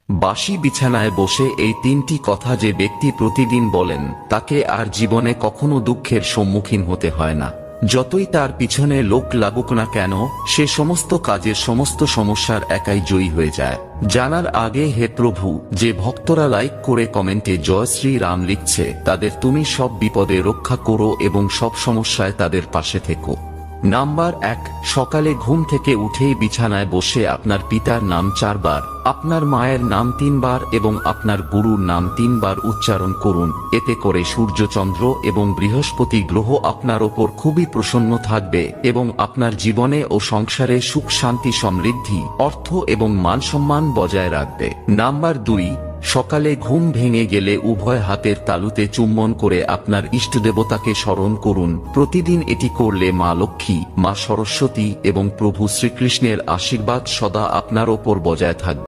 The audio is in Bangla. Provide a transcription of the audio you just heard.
বাসি বিছানায় বসে এই তিনটি কথা যে ব্যক্তি প্রতিদিন বলেন, তাকে আর জীবনে কখনো দুঃখের সম্মুখীন হতে হয় না। যতই তার পিছনে লোক লাগুক না কেন, সে সমস্ত কাজের সমস্ত সমস্যার একাই জয়ী হয়ে যায়। জানার আগে হে প্রভু, যে ভক্তরা লাইক করে কমেন্টে জয় শ্রী রাম লিখছে, তাদের তুমি সব বিপদে রক্ষা করো এবং সব সমস্যায় তাদের পাশে থেকো। নাম্বার 1, সকালে ঘুম থেকে উঠেই বিছানায় বসে আপনার পিতার নাম 4 বার, আপনার মায়ের নাম 3 বার এবং আপনার গুরুর নাম 3 বার উচ্চারণ করুন। এতে করে সূর্য, চন্দ্র এবং বৃহস্পতি গ্রহ আপনার ওপর খুবই প্রসন্ন থাকবে এবং আপনার জীবনে ও সংসারে সুখ, শান্তি, সমৃদ্ধি, অর্থ এবং মান সম্মান বজায় রাখবে। নাম্বার 2, সকালে ঘুম ভেঙে গেলে উভয় হাতের তালুতে চুম্বন করে আপনার ইষ্টদেবতাকে স্মরণ করুন। প্রতিদিন এটি করলে মা লক্ষ্মী, মা সরস্বতী এবং প্রভু শ্রীকৃষ্ণের আশীর্বাদ সদা আপনার ওপর বজায় থাকবে।